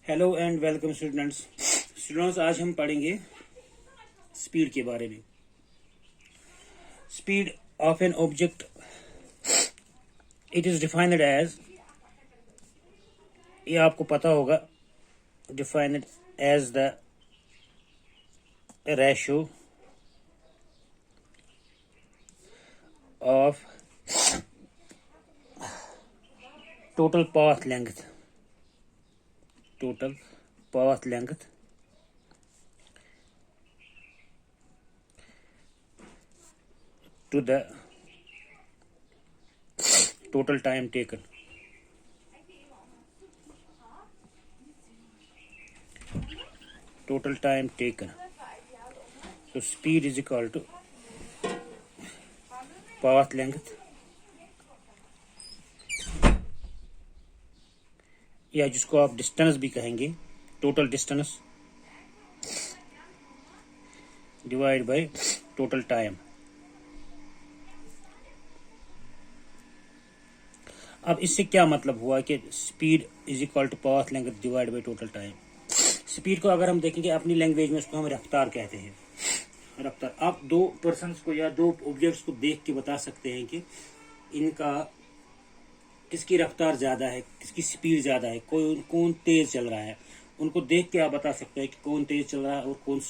Hello and welcome students आज हम पढ़ेंगे स्पीड के बारे में। Speed of an object it is defined as, ये आपको पता होगा, defined as the ratio of total path length to the total time taken. So speed is equal to path length, या जिसको आप डिस्टेंस भी कहेंगे, total distance divide by total time. अब इससे क्या मतलब हुआ कि speed is equal to path length divide by total time. Speed को अगर हम देखेंगे अपनी लैंग्वेज में, उसको हम रफ्तार कहते हैं। रफ्तार, आप दो पर्सन्स को या दो ऑब्जेक्ट्स को देख के बता सकते हैं कि इनका किसकी रफ्तार ज्यादा है, किसकी स्पीड ज्यादा है, कौन तेज चल रहा है। उनको देख के आप बता सकते हैं कि कौन तेज चल रहा है और कौन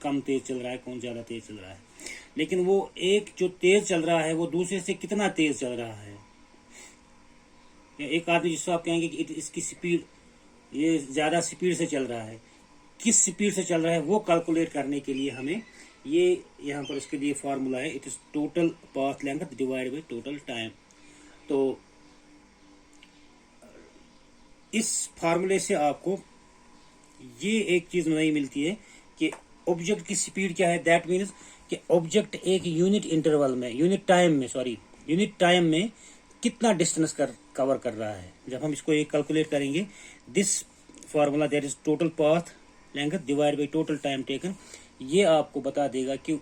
कम तेज चल रहा है, कौन ज्यादा तेज चल रहा है। लेकिन वो एक जो तेज चल रहा है वो दूसरे से कितना तेज चल रहा है। एक आदमी जिसको आप कहेंगे कि इसकी स्पीड, ये ज्यादा स्पीड से चल रहा है, किस स्पीड से चल रहा है वो कैलकुलेट करने के लिए हमें ये यहाँ पर इसके लिए फॉर्मूला है, it is total path length divide by total time. तो इस फार्मूले से आपको ये एक चीज नहीं मिलती है कि ऑब्जेक्ट की स्पीड क्या है। दैट मीन्स कि ऑब्जेक्ट एक यूनिट टाइम में कितना डिस्टेंस कवर कर रहा है। जब हम इसको एक कैलकुलेट करेंगे, this formula that is total path length divide by total time taken, ये आपको बता देगा कि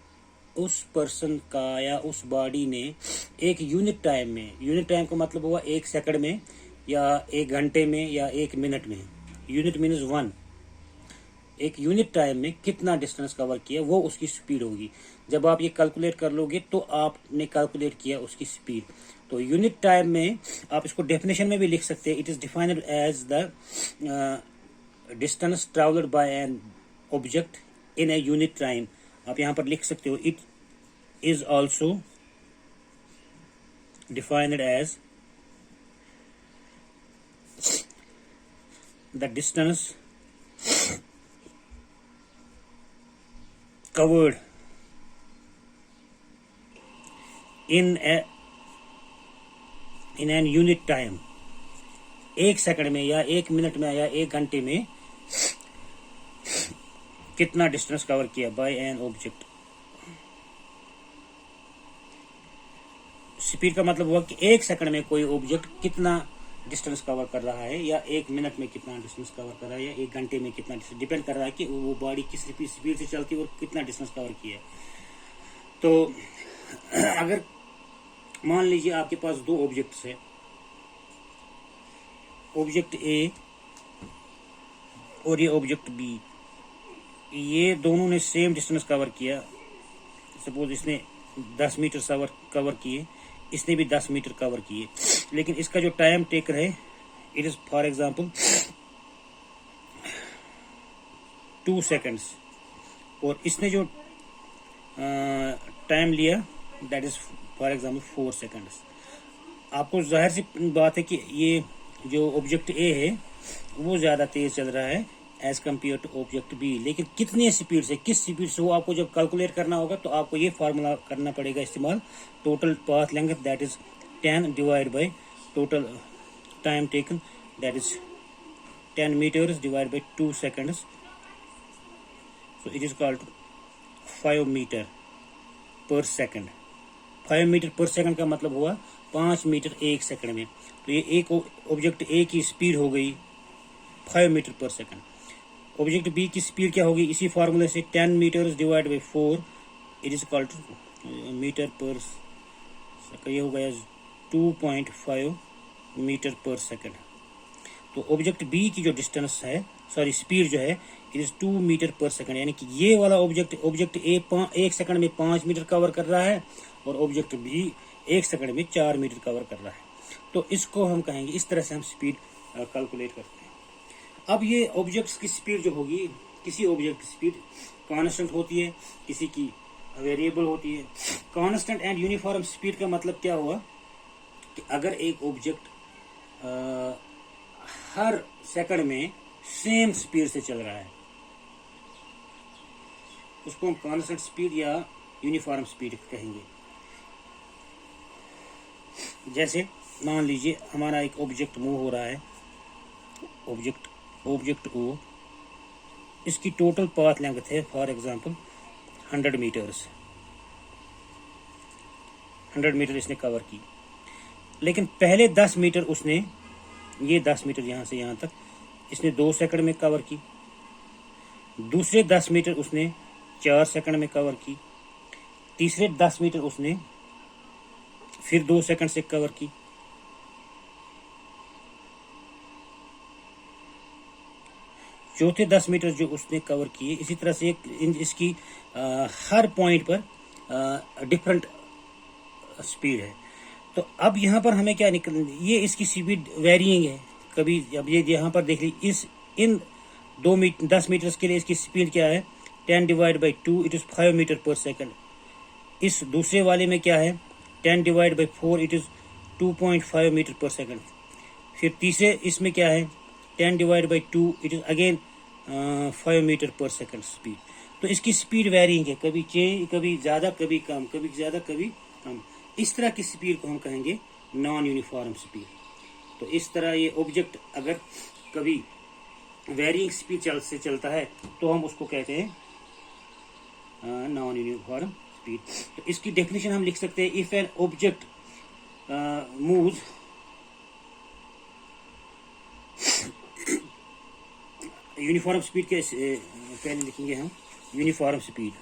उस पर्सन का या उस बॉडी ने एक यूनिट टाइम का मतलब हुआ एक सेकंड में या एक घंटे में या एक मिनट में। Unit means 1। एक यूनिट टाइम में कितना डिस्टेंस कवर किया वो उसकी स्पीड होगी। जब आप ये कैलकुलेट कर लोगे तो आपने कैलकुलेट किया उसकी स्पीड। तो यूनिट टाइम में आप इसको डेफिनेशन में भी लिख सकते हैं, it is defined as the distance travelled by an object in a unit time. आप यहाँ पर लिख सकते हो, it is also defined as the distance covered in an unit time। एक सेकंड में या एक मिनट में या एक घंटे में कितना डिस्टेंस कवर किया बाय एन ऑब्जेक्ट। स्पीड का मतलब हुआ कि एक सेकंड में कोई ऑब्जेक्ट कितना डिस्टेंस कवर कर रहा है, या एक मिनट में कितना डिस्टेंस कवर कर रहा है, या एक घंटे में कितना डिस्टेंस, डिपेंड कर रहा है कि वो बॉडी किस स्पीड से चलती है और कितना डिस्टेंस कवर किया है। तो अगर मान लीजिए आपके पास दो ऑब्जेक्ट्स है, ऑब्जेक्ट ए और ये ऑब्जेक्ट बी, ये दोनों ने सेम डिस्टेंस कवर किया। सपोज इसने 10 मीटर कवर किए, इसने भी 10 मीटर कवर किए, लेकिन इसका जो टाइम टेकर है it is for example 2 seconds, और इसने जो टाइम लिया that is for example 4 seconds. आपको जाहिर सी बात है कि ये जो ऑब्जेक्ट ए है वो ज्यादा तेज चल रहा है as compare to object B, लेकिन कितनी स्पीड से, किस स्पीड से, वो आपको जब कैलकुलेट करना होगा तो आपको ये फार्मूला करना पड़ेगा इस्तेमाल, total path length that is 10 divide by total time taken that is 10 metres divide by 2 seconds. So it is called 5 metre पर सेकंड। 5 मीटर पर सेकंड का मतलब हुआ 5 मीटर एक सेकंड में। तो ये एक ऑब्जेक्ट ए की स्पीड हो गई 5 मीटर पर सेकंड। ऑब्जेक्ट बी की स्पीड क्या होगी, इसी फार्मूले से 10 metres divide by 4 it is equal to metre per, ये हो गया 2.5 मीटर पर सेकंड। तो ऑब्जेक्ट बी की जो डिस्टेंस है, सॉरी स्पीड जो है, इट इज 2 मीटर पर सेकंड, यानी कि ये वाला ऑब्जेक्ट ए 1 सेकंड में 5 मीटर कवर कर रहा है और ऑब्जेक्ट बी 1 सेकंड में 4 मीटर कवर कर रहा है। तो इसको हम कहेंगे, इस तरह से हम स्पीड कैलकुलेट करते हैं। अब ये ऑब्जेक्ट्स की स्पीड जो होगी, किसी ऑब्जेक्ट की स्पीड कांस्टेंट होती है, किसी की वेरिएबल होती है। कांस्टेंट एंड यूनिफॉर्म स्पीड का मतलब क्या हुआ कि अगर एक ऑब्जेक्ट हर सेकंड में सेम स्पीड से चल रहा है, उसको हम कांस्टेंट स्पीड या यूनिफॉर्म स्पीड कहेंगे। जैसे मान लीजिए हमारा एक ऑब्जेक्ट मूव हो रहा है, ऑब्जेक्ट ओ, इसकी टोटल पाथ लेंथ है फॉर एग्जांपल 100 मीटर्स, 100 मीटर इसने कवर की। लेकिन पहले 10 मीटर उसने, ये 10 मीटर यहाँ से यहाँ तक इसने 2 सेकंड में कवर की। दूसरे 10 मीटर उसने 4 सेकंड में कवर की। तीसरे 10 मीटर उसने फिर 2 सेकंड से कवर की। चौथे 10 मीटर जो उसने कवर किए, इसी तरह से इसकी हर पॉइंट पर डिफरेंट स्पीड है। तो अब यहाँ पर हमें क्या निकल, ये इसकी स्पीड वेरिएंग है कभी। अब ये यहाँ पर देख ली, इन 10 मीटर्स के लिए इसकी स्पीड क्या है, 10 divide by 2 it is 5 metre पर सेकंड। इस दूसरे वाले में क्या है, 10 divide by 4 it is 2.5 metre पर सेकंड। फिर तीसरे इसमें क्या है, 10 divide by 2 it is again 5 metre पर सेकंड स्पीड। तो इसकी स्पीड वेरिंग है, कभी ज़्यादा कभी कम, कभी ज़्यादा कभी कम। इस तरह की स्पीड को हम कहेंगे नॉन यूनिफॉर्म स्पीड। तो इस तरह ये ऑब्जेक्ट अगर कभी वेरिंग स्पीड से चलता है तो हम उसको कहते हैं नॉन यूनिफॉर्म स्पीड। तो इसकी डेफिनेशन हम लिख सकते हैं, if an object moves uniform speed के पहले लिखेंगे हम uniform speed.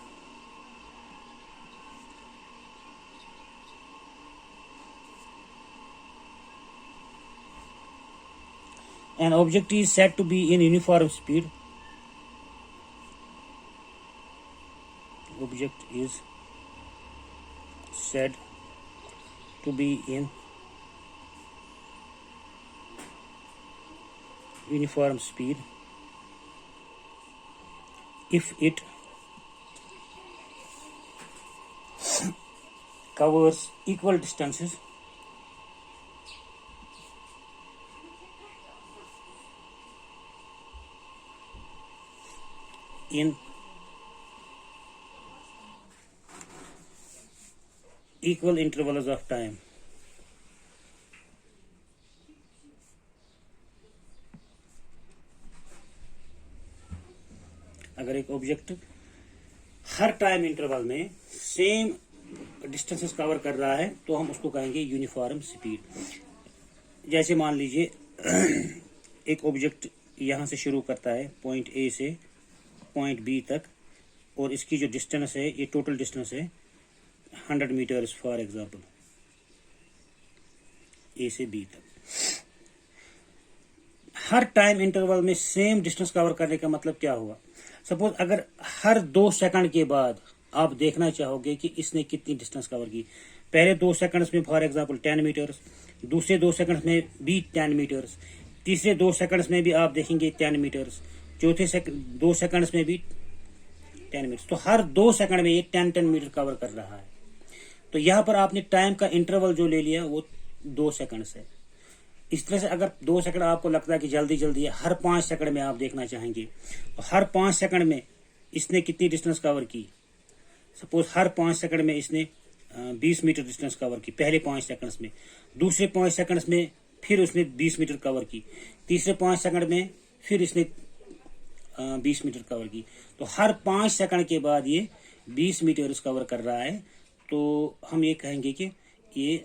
An object is said to be in uniform speed. Object is said to be in uniform speed if it covers equal distances in equal intervals of time। अगर एक object हर time interval में same distances cover कर रहा है तो हम उसको कहेंगे यूनिफॉर्म स्पीड। जैसे मान लीजिए एक ऑब्जेक्ट यहाँ से शुरू करता है पॉइंट ए से पॉइंट बी तक, और इसकी जो डिस्टेंस है, ये टोटल डिस्टेंस है 100 मीटर्स फॉर एग्जांपल, ए से बी तक। हर टाइम इंटरवल में सेम डिस्टेंस कवर करने का मतलब क्या हुआ, सपोज अगर हर 2 सेकंड के बाद आप देखना चाहोगे कि इसने कितनी डिस्टेंस कवर की। पहले 2 सेकंड्स में फॉर एग्जांपल 10 मीटर्स, दूसरे 2 सेकंड्स में भी 10 मीटर्स, तीसरे 2 सेकंड्स में भी आप देखेंगे 10 मीटर्स, चौथे 2 सेकंड्स में भी 10 मीटर। तो हर 2 सेकंड में ये 10 मीटर कवर कर रहा है। तो यहाँ पर आपने टाइम का इंटरवल जो ले लिया वो 2 सेकंड है। इस तरह से अगर 2 सेकंड आपको लगता है कि जल्दी जल्दी है, हर 5 सेकंड में आप देखना चाहेंगे तो हर 5 सेकंड में इसने कितनी डिस्टेंस कवर की। सपोज हर 5 सेकंड में इसने 20 मीटर डिस्टेंस कवर की पहले 5 सेकंड्स में, दूसरे 5 सेकंड्स में फिर उसने 20 मीटर कवर की, तीसरे 5 सेकंड में फिर इसने 20 मीटर कवर की। तो हर 5 सेकंड के बाद ये 20 मीटर कवर कर रहा है। तो हम ये कहेंगे कि ये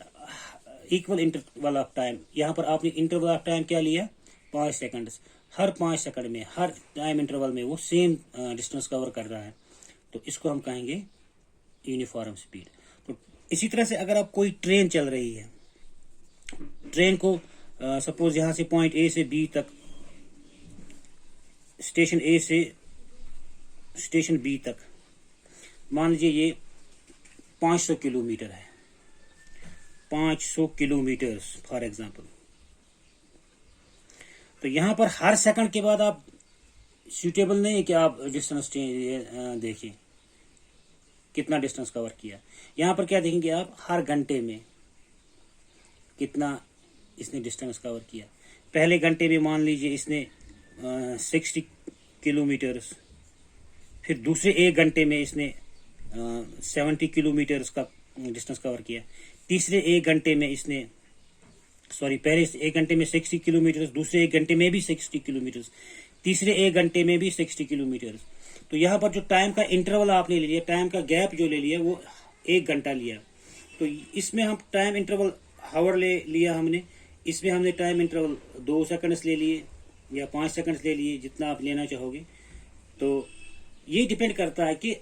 इक्वल इंटरवल ऑफ टाइम, यहाँ पर आपने इंटरवल ऑफ टाइम क्या लिया, 5 सेकंड। हर 5 सेकंड में, हर टाइम इंटरवल में वो सेम डिस्टेंस कवर कर रहा है। तो इसको हम कहेंगे यूनिफॉर्म स्पीड। तो इसी तरह से अगर आप कोई ट्रेन चल रही है, ट्रेन को सपोज यहाँ से पॉइंट ए से बी तक, स्टेशन ए से स्टेशन बी तक, मान लीजिए ये 500 किलोमीटर है, 500 किलोमीटर फॉर एग्जांपल। तो यहाँ पर हर सेकंड के बाद आप सूटेबल नहीं है कि आप डिस्टेंस देखिए कितना डिस्टेंस कवर किया। यहाँ पर क्या देखेंगे आप, हर घंटे में कितना इसने डिस्टेंस कवर किया। पहले घंटे में मान लीजिए इसने 60 किलोमीटर्स, फिर दूसरे एक घंटे में इसने 70 किलोमीटर्स का डिस्टेंस कवर किया, तीसरे एक घंटे में इसने पहले एक घंटे में 60 किलोमीटर, दूसरे एक घंटे में भी 60 किलोमीटर, तीसरे एक घंटे में भी 60 किलोमीटर। तो यहाँ पर जो टाइम का इंटरवल आपने ले लिया, टाइम का गैप जो ले लिया वो 1 घंटा लिया। तो इसमें हम टाइम इंटरवल हावर ले लिया हमने, इसमें हमने टाइम इंटरवल 2 सेकंड्स ले लिए या 5 सेकंड्स ले लिए, जितना आप लेना चाहोगे। तो ये डिपेंड करता है कि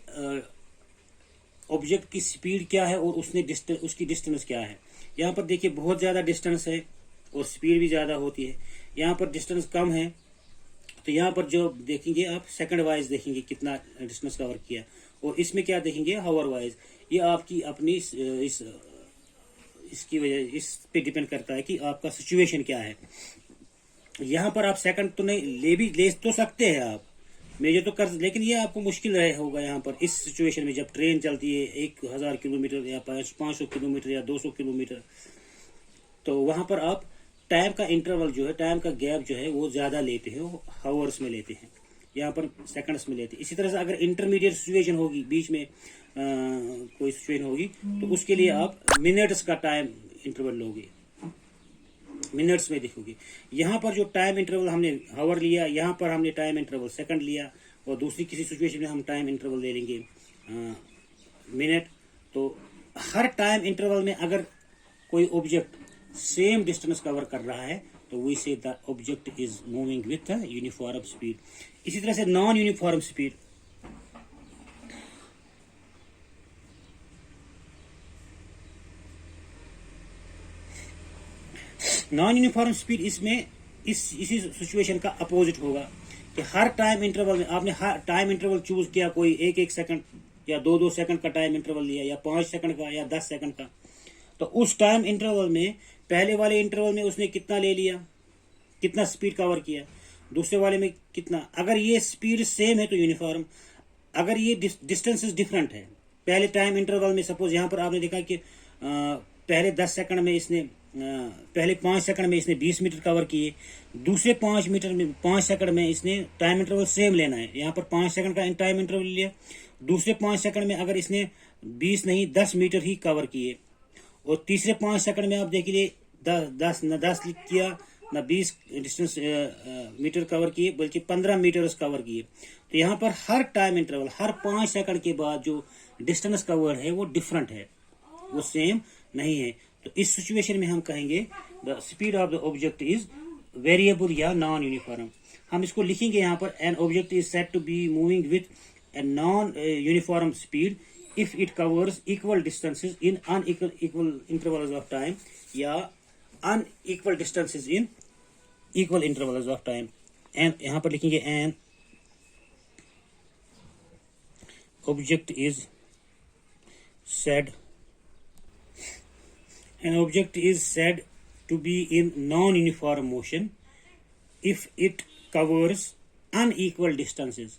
ऑब्जेक्ट की स्पीड क्या है और उसकी डिस्टेंस क्या है। यहाँ पर देखिए बहुत ज़्यादा डिस्टेंस है और स्पीड भी ज़्यादा होती है। यहाँ पर डिस्टेंस कम है, तो यहाँ पर जो देखेंगे आप सेकंड वाइज देखेंगे कितना डिस्टेंस कवर किया, और इसमें क्या देखेंगे हावर वाइज। ये आपकी अपनी इसकी वजह, इस पे डिपेंड करता है कि आपका सिचुएशन क्या है। यहाँ पर आप सेकंड तो नहीं ले तो सकते हैं आप, मेजर तो कर, लेकिन ये आपको मुश्किल रहे होगा यहाँ पर इस सिचुएशन में, जब ट्रेन चलती है 1000 किलोमीटर या 500 किलोमीटर या 200 किलोमीटर, तो वहां पर आप टाइम का इंटरवल जो है, टाइम का गैप जो है वो ज्यादा लेते हैं, वो हावर्स में लेते हैं, यहाँ पर सेकंड्स में लेते हैं। इसी तरह से अगर इंटरमीडिएट सिचुएशन होगी, बीच में कोई सिचुएशन होगी, तो उसके लिए आप मिनट्स का टाइम इंटरवल लोगे, मिनट्स में देखोगे। यहाँ पर जो टाइम इंटरवल हमने हावर लिया, यहाँ पर हमने टाइम इंटरवल सेकंड लिया, और दूसरी किसी सिचुएशन में हम टाइम इंटरवल ले लेंगे मिनट। तो हर टाइम इंटरवल में अगर कोई ऑब्जेक्ट सेम डिस्टेंस कवर कर रहा है तो वी से the object is moving with uniform speed. इसी तरह से non uniform speed, non uniform speed इसमें इसी सिचुएशन का अपोजिट होगा कि हर टाइम इंटरवल में आपने हर टाइम इंटरवल चूज किया, कोई 1-1 सेकंड या 2-2 सेकंड का टाइम इंटरवल लिया, या 5 सेकंड का या 10 सेकंड का। तो उस टाइम इंटरवल में पहले वाले इंटरवल में उसने कितना ले लिया, कितना स्पीड कवर किया, दूसरे वाले में कितना। अगर ये स्पीड सेम है तो यूनिफॉर्म, अगर ये डिस्टेंसेस डिफरेंट है, पहले टाइम इंटरवल में सपोज यहाँ पर आपने देखा कि पहले 10 सेकंड में इसने पहले 5 सेकंड में इसने 20 मीटर कवर किए, दूसरे 5 सेकंड में इसने टाइम इंटरवल सेम लेना है, यहाँ पर 5 सेकंड का टाइम इंटरवल लिया, दूसरे 5 सेकंड में अगर इसने 20 नहीं 10 मीटर ही कवर किए, और तीसरे 5 सेकंड में आप देखिए 10 किया ना 20 डिस्टेंस मीटर कवर किए, बल्कि 15 मीटर कवर किए। तो यहाँ पर हर टाइम इंटरवल, हर 5 सेकंड के बाद जो डिस्टेंस कवर है वो डिफरेंट है, वो सेम नहीं है। तो इस सिचुएशन में हम कहेंगे the speed of the object is variable या नॉन यूनिफॉर्म। हम इसको लिखेंगे यहाँ पर, an object is said to be moving with a non uniform speed if it covers equal distances in unequal intervals of time, या unequal distances in equal intervals of time। and यहाँ पर लिखेंगे an object is said to be in non-uniform motion if it covers unequal distances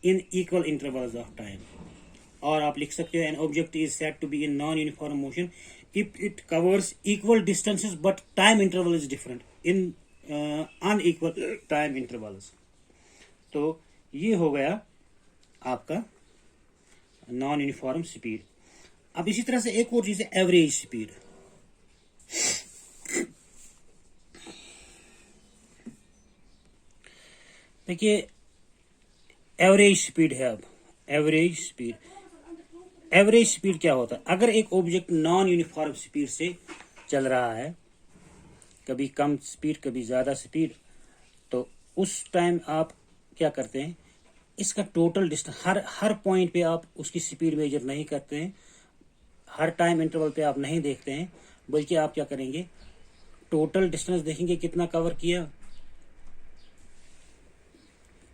in equal intervals of time। और आप लिख सकते हो an object is said to be in non uniform motion if it covers equal distances but time interval is different in unequal time intervals. तो ये हो गया आपका नॉन यूनिफॉर्म स्पीड। अब इसी तरह से एक और चीज है एवरेज स्पीड। देखिए एवरेज स्पीड है, अब एवरेज स्पीड क्या होता है, अगर एक ऑब्जेक्ट नॉन यूनिफॉर्म स्पीड से चल रहा है, कभी कम स्पीड कभी ज्यादा स्पीड, तो उस टाइम आप क्या करते हैं, इसका टोटल डिस्टेंस हर पॉइंट पे आप उसकी स्पीड मेजर नहीं करते हैं, हर टाइम इंटरवल पे आप नहीं देखते हैं, बल्कि आप क्या करेंगे टोटल डिस्टेंस देखेंगे कितना कवर किया,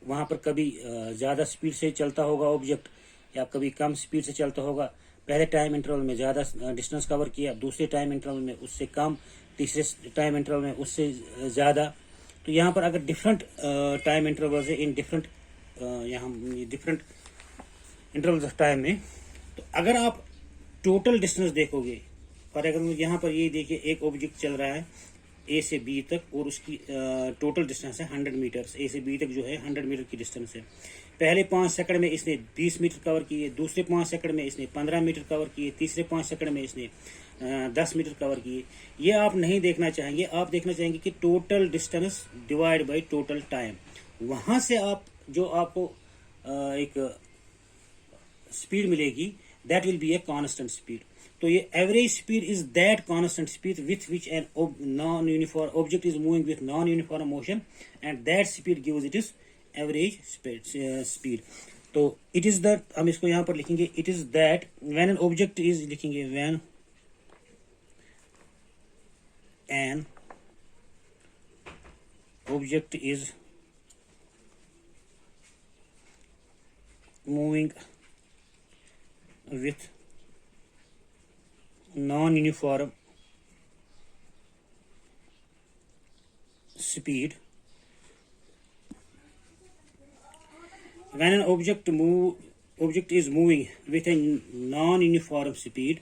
वहां पर कभी ज्यादा स्पीड से चलता होगा ऑब्जेक्ट या कभी कम स्पीड से चलता होगा। पहले टाइम इंटरवल में ज्यादा डिस्टेंस कवर किया, दूसरे टाइम इंटरवल में उससे कम, तीसरे टाइम इंटरवल में उससे ज्यादा। तो यहाँ पर अगर डिफरेंट टाइम इंटरवल है इन डिफरेंट यहाँ डिफरेंट इंटरवल ऑफ टाइम में, तो अगर आप टोटल डिस्टेंस देखोगे, फॉर एग्जाम्पल यहाँ पर ये देखिए एक ऑब्जेक्ट चल रहा है ए से बी तक और उसकी टोटल डिस्टेंस है 100 मीटर। ए से बी तक जो है 100 मीटर की डिस्टेंस है। पहले 5 सेकंड में इसने 20 मीटर कवर किए, दूसरे 5 सेकंड में इसने 15 मीटर कवर किए, तीसरे 5 सेकंड में इसने 10 मीटर कवर किए। ये आप नहीं देखना चाहेंगे, आप देखना चाहेंगे कि total distance divide by total time. वहां से आप जो आपको एक स्पीड मिलेगी, that will be a constant speed. तो ये average speed is that constant speed with which N non uniform object is moving with non uniform motion and that speed gives it is average speed. तो it is the, हम इसको यहां पर लिखेंगे, it is that when an object is, लिखेंगे when an object is moving with non-uniform speed, when an object is moving with a non-uniform speed,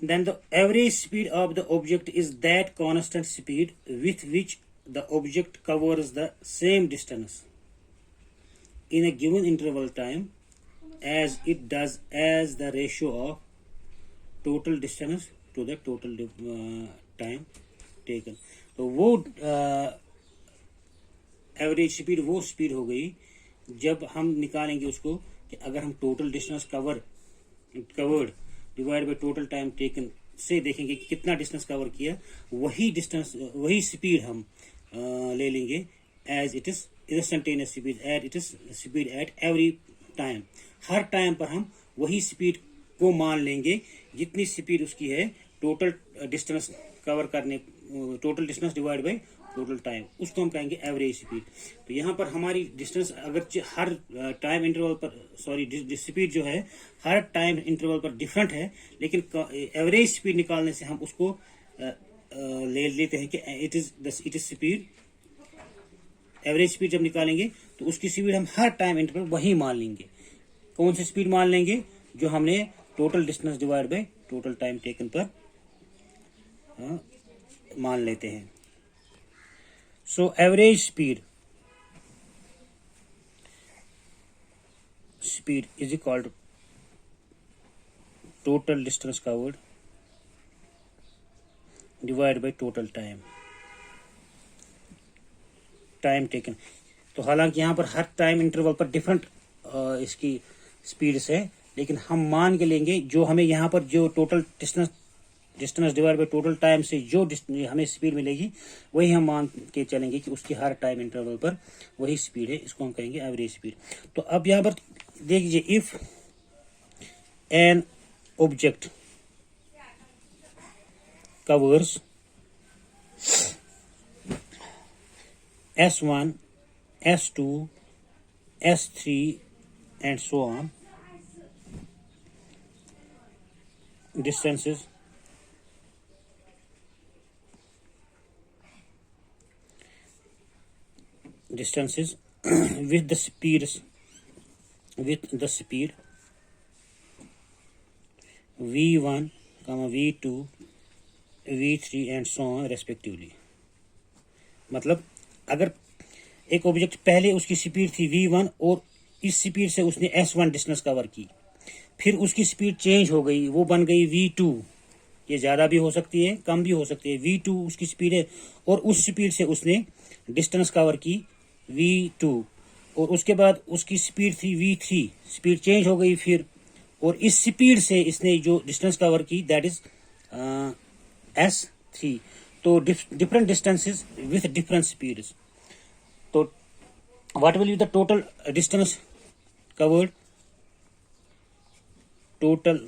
then the average speed of the object is that constant speed with which the object covers the same distance in a given interval time as it does as the ratio of total distance to the total time taken। तो वो average speed वो speed हो गई जब हम निकालेंगे उसको कि अगर हम total distance covered divide by total time taken से देखेंगे कि कितना डिस्टेंस कवर किया, वही डिस्टेंस वही स्पीड हम ले लेंगे as it is instantaneous speed, at it is speed at every time. हर टाइम पर हम वही स्पीड को मान लेंगे जितनी स्पीड उसकी है टोटल डिस्टेंस कवर करने, total distance divide by total time, उसको हम कहेंगे एवरेज स्पीड। तो यहाँ पर हमारी डिस्टेंस अगर हर टाइम इंटरवल पर, सॉरी स्पीड जो है हर टाइम इंटरवल पर डिफरेंट है, लेकिन एवरेज स्पीड निकालने से हम उसको ले लेते हैं कि it is speed. Average speed जब निकालेंगे तो उसकी स्पीड हम हर टाइम इंटरवल वही मान लेंगे। कौन सी स्पीड मान लेंगे? जो हमने total distance divide by total time taken पर मान लेते हैं। So average speed is equal to total distance covered divide by total time taken. तो हालांकि यहाँ पर हर टाइम इंटरवल पर डिफरेंट इसकी स्पीड्स है, लेकिन हम मान के लेंगे जो हमें यहाँ पर जो total distance divide by total time से जो हमें स्पीड मिलेगी वही हम मान के चलेंगे कि उसकी हर टाइम इंटरवल पर वही स्पीड है। इसको हम कहेंगे एवरेज स्पीड। तो अब यहाँ पर देख लीजिए, if an object covers S1, S2, S3 and so on distances with the speed v1, v2, v3 and so on respectively। मतलब अगर एक ऑब्जेक्ट पहले उसकी स्पीड थी v1 और इस स्पीड से उसने s1 डिस्टेंस कवर की, फिर उसकी स्पीड चेंज हो गई, वो बन गई v2। ये ज़्यादा भी हो सकती है, कम भी हो सकती है। v2 उसकी स्पीड है और उस स्पीड से उसने डिस्टेंस कवर की v2, और उसके बाद उसकी स्पीड थी v3, स्पीड चेंज हो गई फिर, और इस स्पीड से इसने जो डिस्टेंस कवर की दैट इज s3। तो different distances with different speeds. तो what will be the total distance covered? Total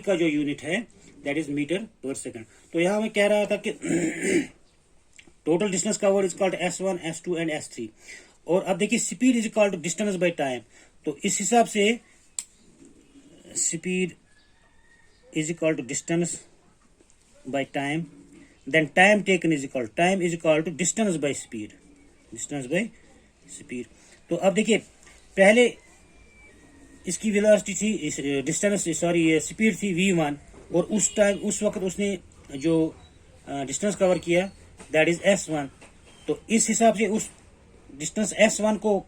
speed का जो यूनिट है दैट इज मीटर पर सेकंड। तो यहाँ मैं कह रहा था कि total distance covered is called S1, S2 and S3। और अब देखिए speed is equal to distance by time. तो इस हिसाब से speed is equal to distance by time, then time taken is equal to distance by speed, distance by speed. तो अब देखिए पहले इसकी वेलोसिटी थी, डिस्टेंस सॉरी स्पीड थी v1, और उस वक्त उसने जो डिस्टेंस कवर किया दैट इज S1। तो इस हिसाब से उस डिस्टेंस S1 को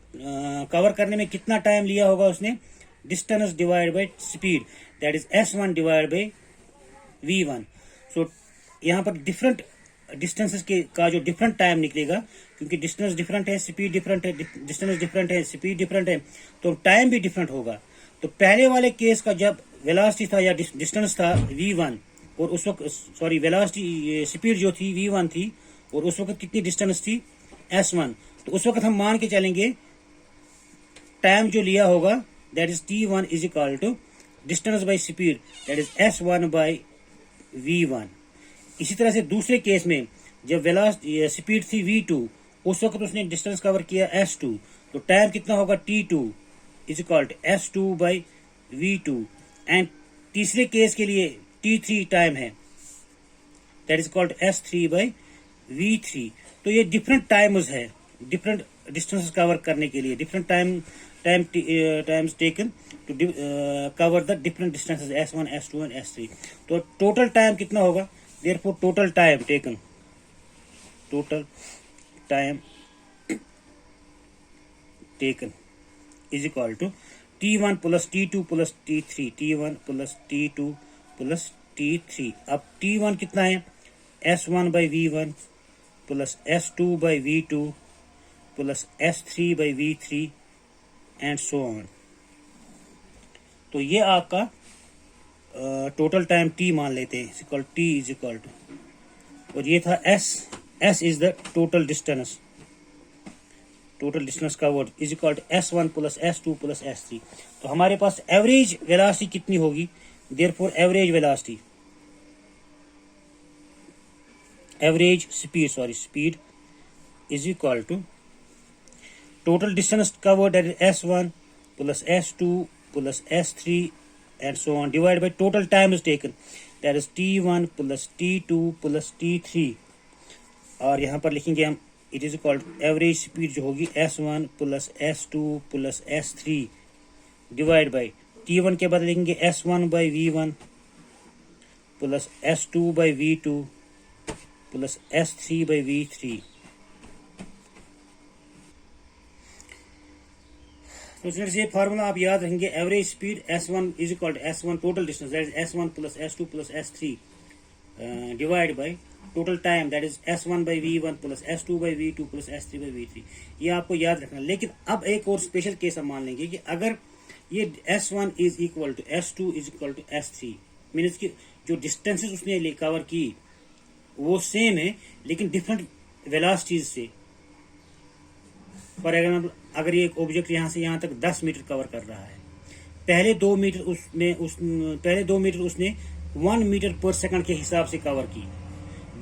कवर करने में कितना टाइम लिया होगा उसने, distance divide bye speed that is S1 divide by v1। सो यहाँ पर डिफरेंट डिस्टेंसेस के का जो डिफरेंट टाइम निकलेगा, क्योंकि डिस्टेंस डिफरेंट है, स्पीड डिफरेंट है, डिस्टेंस डिफरेंट है, स्पीड डिफरेंट है, तो टाइम भी डिफरेंट होगा। तो पहले वाले केस का जब वेलोसिटी था या डिस्टेंस था v1, और उस वक्त सॉरी वेलोसिटी स्पीड जो थी v1 थी, और उस वक्त कितनी डिस्टेंस थी S1, तो उस वक्त हम मान के चलेंगे टाइम जो लिया होगा that is t1 is equal to distance by speed that is S1 by v1। इसी तरह से दूसरे केस में जब वेलोसिटी स्पीड थी v2, उस वक्त उसने डिस्टेंस कवर किया S2, तो टाइम कितना होगा t2 is equal to S2 by v2। And तीसरे केस के लिए t3 टाइम है that is equal to S3 by v3। तो ये डिफरेंट टाइम्स है, डिफरेंट डिस्टेंस कवर करने के लिए, different times taken to cover the different distances S1, S2 and S3। तो टोटल टाइम कितना होगा, therefore total time taken is equal to t1 plus t2 plus t3, t1 plus t2 plus t3। अब t1 कितना है, S1 by v1 plus S2 by v2 plus S3 by v3 and so on. तो ये आपका total time t मान लेते हैं, equal t is equal to, और ये था s is the total distance covered is equal to S1 plus S2 plus S3। तो हमारे पास एवरेज वेलोसिटी कितनी होगी, therefore average speed is equal to total distance covered that is S1 plus S2 plus S3 and so on divided by total time is taken that is t1 plus t2 plus t3। और यहाँ पर लिखेंगे हम it is equal average speed जो होगी S1 plus S2 plus S3 divide by t1 के बाद लिखेंगे S1 by v1 plus S2 by v2 plus S3 by v3। तो ये फार्मूला आप याद रखेंगे, average speed S1 is equal to S1 total distance that is S1 plus S2 plus S3 divide by total time that is S1 by V1 plus S2 by V2 plus S3 by V3। ये आपको याद रखना। लेकिन अब एक और special case हम मान लेंगे कि अगर ये S1 is equal to S2 is equal to S3 means की जो डिस्टेंसेस उसने कवर की वो सेम है लेकिन डिफरेंट वेलोसिटीज से। फॉर एग्जाम्पल अगर ये एक ऑब्जेक्ट यहाँ से यहाँ तक 10 मीटर कवर कर रहा है, पहले 2 मीटर उसने 1 मीटर पर सेकंड के हिसाब से कवर की,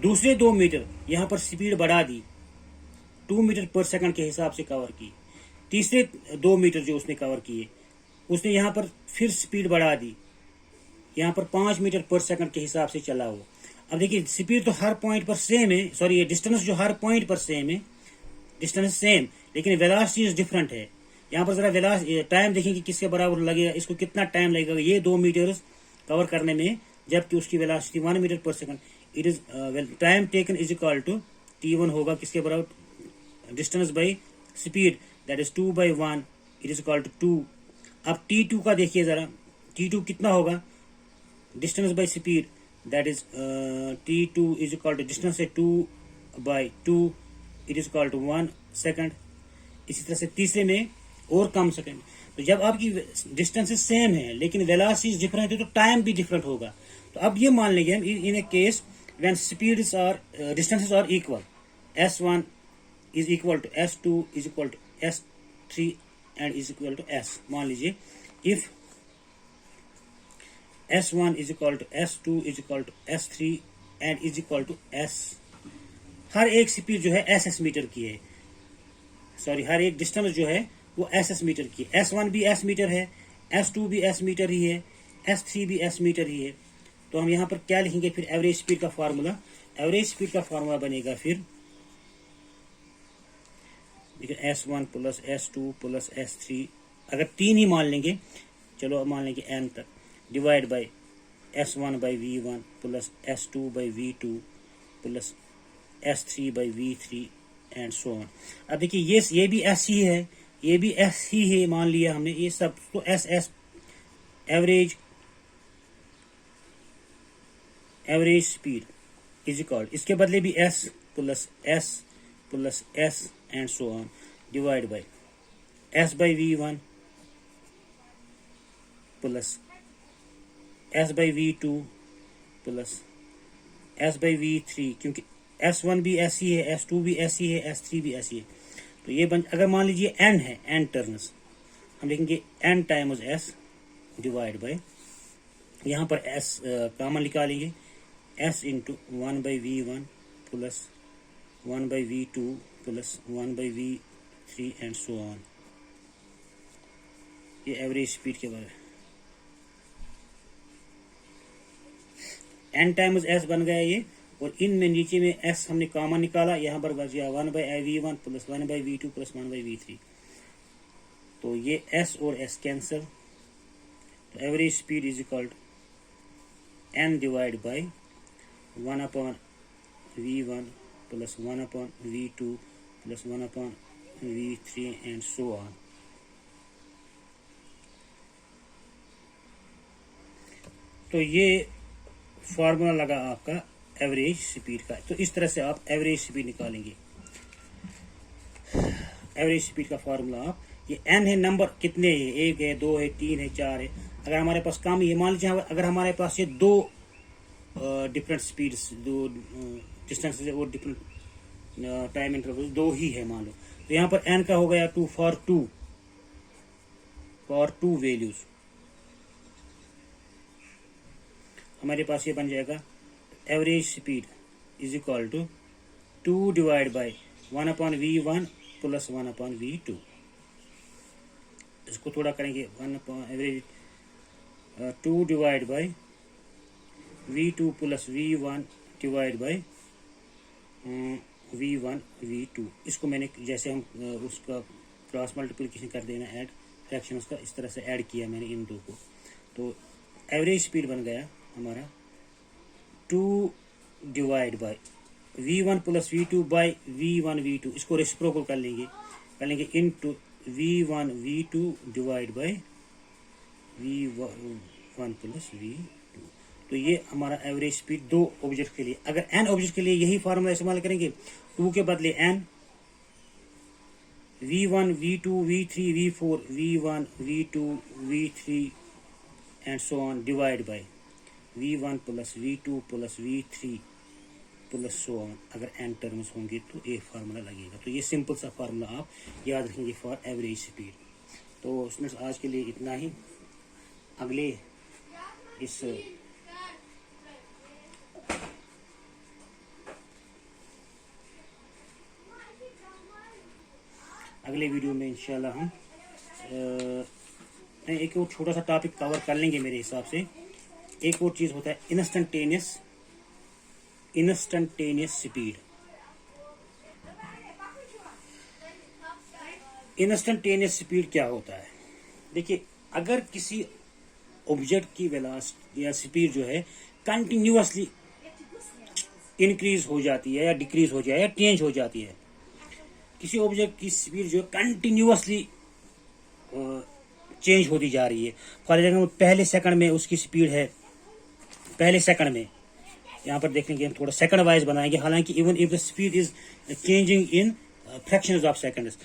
दूसरे 2 मीटर यहाँ पर स्पीड बढ़ा दी, 2 मीटर पर सेकंड के हिसाब से कवर की, तीसरे 2 मीटर जो उसने कवर किए उसने यहाँ पर फिर स्पीड बढ़ा दी, यहाँ पर 5 मीटर पर सेकंड के हिसाब से चला वो। अब देखिए स्पीड तो हर पॉइंट पर सेम है, सॉरी ये डिस्टेंस जो हर पॉइंट पर सेम है, डिस्टेंस सेम, लेकिन वेलोसिटी इज डिफरेंट है। यहाँ पर जरा टाइम देखेंगे किसके बराबर लगेगा, इसको कितना टाइम लगेगा ये 2 मीटर कवर करने में, जबकि उसकी वेलोसिटी 1 मीटर पर second. It is time taken is equal to T1 होगा किसके बराबर, distance by speed, that is 2/1, it is equal to 2। अब T2 का देखिए जरा, T2 कितना होगा, distance by speed, that is T2 is equal to distance है 2/2, it is equal to 1 second. इसी तरह से तीसरे में और कम सेकंड। तो जब आपकी डिस्टेंसेस सेम है लेकिन वेलोसिटी डिफरेंट है तो टाइम भी डिफरेंट होगा। तो अब ये मान लेंगे हम in a case when speeds are distances are equal, S1 is equal to S2 is equal to S3 and is equal to S। मान लीजिए if S1 is equal to S2 is equal to S3 and is equal to S। हर एक speed जो है SS metre की है, sorry हर एक distance जो है वो SS मीटर की है। S1 भी S मीटर है, S2 भी S मीटर ही है, S3 भी S मीटर ही है। तो हम यहाँ पर क्या लिखेंगे फिर एवरेज स्पीड का फार्मूला, एवरेज स्पीड का फार्मूला बनेगा फिर S1 plus S2 plus S3, अगर 3 ही मान लेंगे, चलो अब मान लेंगे n तक, divide by S1 by V1 plus S2 by V2 plus S3 by V3 and so on. अब देखिए ये भी S ही है, ये भी S ही है, मान लिया हमने ये सब, तो S average speed is equal, इसके बदले भी S plus S and so on, divide by S by V1 plus S by V2 plus S by V3, क्योंकि S1 भी S ही है, S2 भी S ही है, S3 भी S ही है। तो ये अगर मान लीजिए n है, n टर्न्स, हम लिखेंगे n times S divide by, यहाँ पर S कॉमन निकालेंगे, S into 1/V1 plus 1/V2 plus 1/V3 and so on. ये एवरेज स्पीड के बारे में n टाइम्स S बन गया ये, और इन में नीचे में S हमने कॉमन निकाला, यहाँ पर बच गया 1/V1 plus 1/V2 plus 1/V3। तो ये S और S कैंसिल, तो average speed is equal to n divide by 1/V1 plus 1/V2 plus 1/V3 and so on. तो ये फार्मूला लगा आपका एवरेज स्पीड का। तो इस तरह से आप एवरेज स्पीड निकालेंगे। एवरेज स्पीड का फार्मूला आप, ये n है, नंबर कितने है, 1 है, 2 है, 3 है, 4 है। अगर हमारे पास कम है, मान लीजिए अगर हमारे पास ये 2 डिफरेंट स्पीड्स, 2 डिस्टेंस और डिफरेंट टाइम इंटरवल 2 ही है मान लो, तो यहाँ पर n का हो गया 2 फॉर टू वैल्यूज। हमारे पास ये बन जाएगा average speed is equal to 2 divide by 1/V1 plus 1/V2। इसको थोड़ा करेंगे, 2 divide by V2 plus V1 divide by V1 V2। इसको मैंने जैसे हम उसका क्रॉस मल्टीप्लिकेशन कर देना, ऐड फ्रैक्शन उसका इस तरह से ऐड किया मैंने इन दो को। तो एवरेज स्पीड बन गया हमारा 2 divide by V1 plus V2 by V1 V2। इसको रेसिप्रोकल कर लेंगे into V1 V2 divide by V1 plus V2। तो ये हमारा एवरेज स्पीड 2 ऑब्जेक्ट के लिए। अगर n ऑब्जेक्ट के लिए यही फार्मूला इस्तेमाल करेंगे, 2 के बदले n, V1 V2 V3 V4 V1 V2 V3 and so on divide by V1 plus V2 plus V3 plus so on. अगर n टर्म्स होंगे तो एक फार्मूला लगेगा। तो ये सिंपल सा फार्मूला आप याद रखेंगे फॉर एवरेज स्पीड। तो उसमें आज के लिए इतना ही। अगले वीडियो में इंशाल्लाह हम एक और छोटा सा टॉपिक कवर कर लेंगे मेरे हिसाब से। एक और चीज होता है इंस्टेंटेनियस स्पीड। इंस्टेंटेनियस स्पीड क्या होता है? देखिए, अगर किसी ऑब्जेक्ट की वेलोसिटी या स्पीड जो है कंटिन्यूअसली इंक्रीज हो जाती है या डिक्रीज हो जाए या चेंज हो जाती है, किसी ऑब्जेक्ट की स्पीड जो है कंटिन्यूअसली चेंज होती जा रही है। फॉर एग्जाम्पल, पहले सेकंड में उसकी स्पीड है, पहले सेकंड में, यहाँ पर देखेंगे हम थोड़ा सेकंड वाइज बनाएंगे, हालांकि even if the speed is changing in fractions of seconds.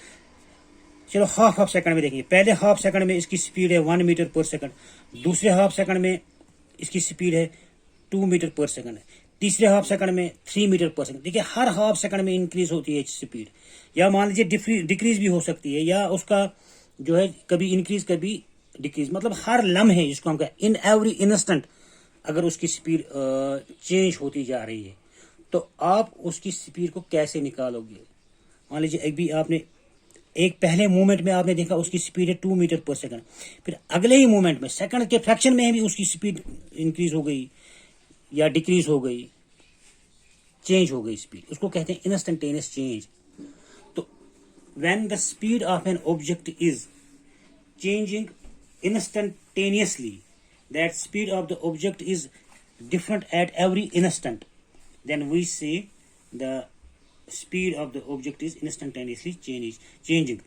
चलो हाफ सेकंड में देखेंगे, पहले हाफ सेकंड में इसकी स्पीड है 1 मीटर पर सेकंड, दूसरे हाफ सेकंड में इसकी स्पीड है 2 मीटर पर सेकंड, तीसरे हाफ सेकंड में 3 मीटर पर सेकंड। देखिए, हर हाफ सेकंड में इंक्रीज होती है स्पीड, या मान लीजिए डिक्रीज भी हो सकती है, या उसका जो है कभी इंक्रीज कभी डिक्रीज, मतलब हर लम्हे जिसको हम कहते हैं इन एवरी इंस्टेंट अगर उसकी स्पीड चेंज होती जा रही है, तो आप उसकी स्पीड को कैसे निकालोगे? मान लीजिए एक भी आपने एक पहले मूवमेंट में आपने देखा उसकी स्पीड है 2 मीटर पर सेकंड, फिर अगले ही मूवमेंट में सेकंड के फ्रैक्शन में भी उसकी स्पीड इंक्रीज हो गई या डिक्रीज हो गई, चेंज हो गई स्पीड, उसको कहते हैं इंस्टेंटेनियस चेंज। तो when the speed of an object is changing instantaneously, that speed of the object is different at every instant, then we say the speed of the object is instantaneously changing।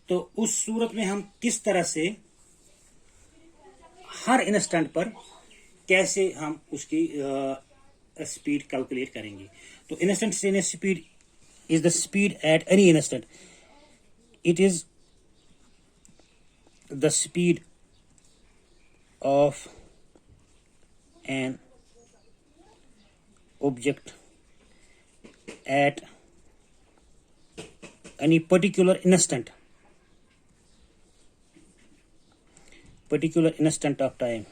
तो उस सूरत में हम किस तरह से हर instant पर कैसे हम उसकी स्पीड कैलकुलेट करेंगे? तो instantaneous speed is the speed at any instant, it is the speed of an object at any particular instant of time।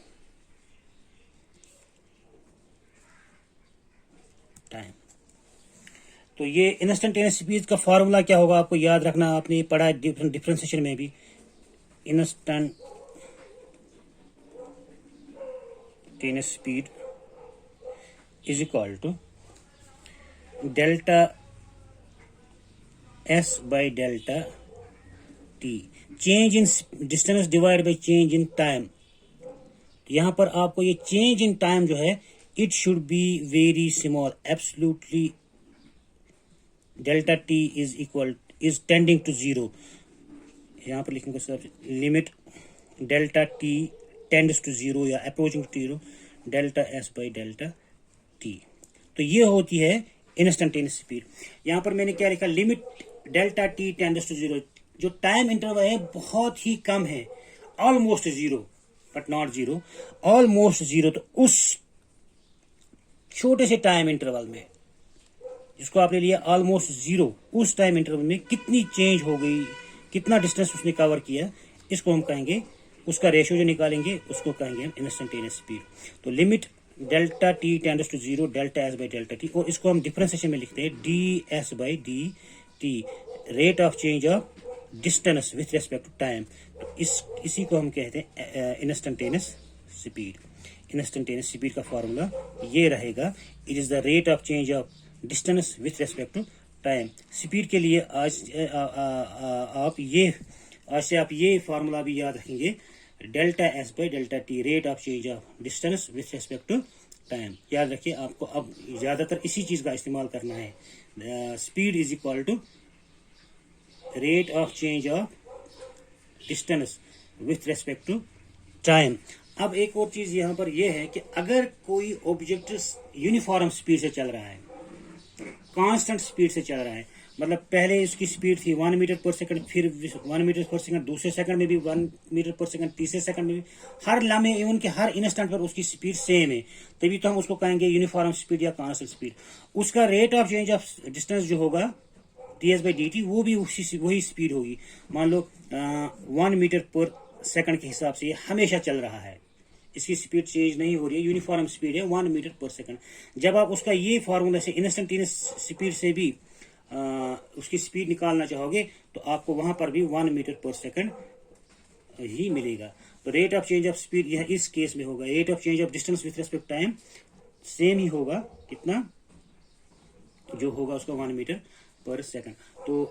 तो ये इंस्टेंटेनियस स्पीड का फार्मूला क्या होगा आपको याद रखना, आपने पढ़ा है डिफरेंशिएशन में भी। Instantaneous speed is equal to delta S by delta T, change in distance divide by change in time. यहां पर आपको ये चेंज इन टाइम जो है it should be very small, absolutely delta T is tending to zero. यहाँ पर लिखेंगे सब limit delta T tends to zero या approaching to zero, delta S by delta T. तो ये होती है इंस्टेंटेनियस स्पीड। यहाँ पर मैंने क्या लिखा, limit delta T tends to zero, जो टाइम इंटरवल है बहुत ही कम है, almost zero but not zero, almost zero. तो उस छोटे से टाइम इंटरवल में जिसको आपने लिया ऑलमोस्ट जीरो, उस टाइम इंटरवल में कितनी चेंज हो गई, कितना डिस्टेंस उसने कवर किया, इसको हम कहेंगे, उसका रेशियो जो निकालेंगे उसको कहेंगे हम इंस्टेंटेनियस स्पीड। तो limit delta T tends to zero delta S by delta T, और इसको हम डिफरेंशिएशन में लिखते हैं D S by D T, rate of change of distance with respect to time. तो इसी को हम कहते हैं इंस्टेंटेनियस स्पीड। इंस्टेंटेनियस स्पीड का फॉर्मूला ये रहेगा, it is the rate of change of distance with respect to time. Speed के लिए आज से आप ये फार्मूला भी याद रखेंगे, delta S by delta T, rate of change of distance with respect to time. याद रखिए, आपको अब ज्यादातर इसी चीज का इस्तेमाल करना है। Speed is equal to rate of change of distance with respect to time. अब एक और चीज यहाँ पर यह है कि अगर कोई ऑब्जेक्ट यूनिफॉर्म स्पीड से चल रहा है, कांस्टेंट स्पीड से चल रहा है, मतलब पहले इसकी स्पीड थी 1 मीटर पर सेकंड, फिर 1 मीटर पर सेकंड, दूसरे सेकंड में भी 1 मीटर पर सेकंड, तीसरे सेकंड में भी, हर लम्हे इवन के हर इंस्टेंट पर उसकी स्पीड सेम है, तभी तो हम उसको कहेंगे यूनिफॉर्म स्पीड या कांस्टेंट स्पीड। उसका rate of change of distance जो होगा T S by D T, वो भी वही स्पीड होगी। मान लो 1 मीटर पर सेकंड के हिसाब से ये हमेशा चल रहा है, इसकी स्पीड चेंज नहीं हो रही है, यूनिफॉर्म स्पीड है 1 मीटर पर सेकंड। जब आप उसका ये फार्मूला से इंस्टेंटेनियस स्पीड से भी उसकी स्पीड निकालना चाहोगे तो आपको वहां पर भी 1 मीटर पर सेकंड ही मिलेगा। तो rate of change of speed यह इस केस में होगा, rate of change of distance with respect time same ही होगा, कितना जो होगा उसका 1 मीटर पर सेकंड। तो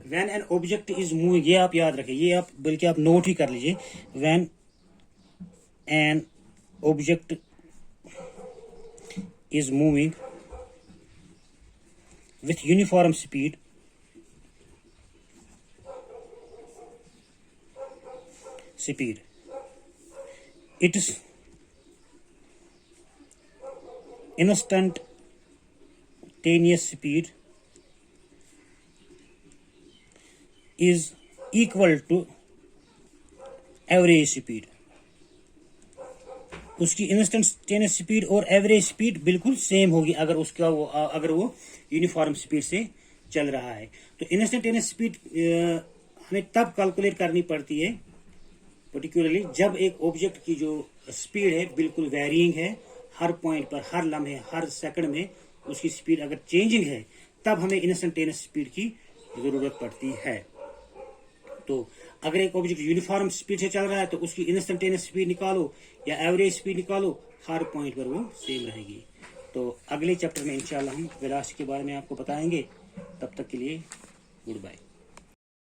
when an object is moving, ये आप याद रखें, ये आप बल्कि आप नोट ही कर लीजिए, when an object is moving with uniform speed, its instantaneous speed is equal to average speed. उसकी इंस्टेंटेनियस स्पीड और एवरेज स्पीड बिल्कुल सेम होगी अगर वो यूनिफॉर्म स्पीड से चल रहा है। तो इंस्टेंटेनियस स्पीड हमें तब कैलकुलेट करनी पड़ती है पर्टिकुलरली जब एक ऑब्जेक्ट की जो स्पीड है बिल्कुल वेरिंग है, हर पॉइंट पर, हर लम्हे, हर सेकंड में उसकी स्पीड अगर चेंजिंग है, तब हमें इंस्टेंटेनियस स्पीड की जरूरत पड़ती है। तो अगर एक ऑब्जेक्ट यूनिफॉर्म स्पीड से चल रहा है तो उसकी इंस्टेंटेनियस स्पीड निकालो या एवरेज स्पीड निकालो, हर पॉइंट पर वो सेम रहेगी। तो अगले चैप्टर में इंशाल्लाह हम वेलोसिटी के बारे में आपको बताएंगे। तब तक के लिए गुड बाय।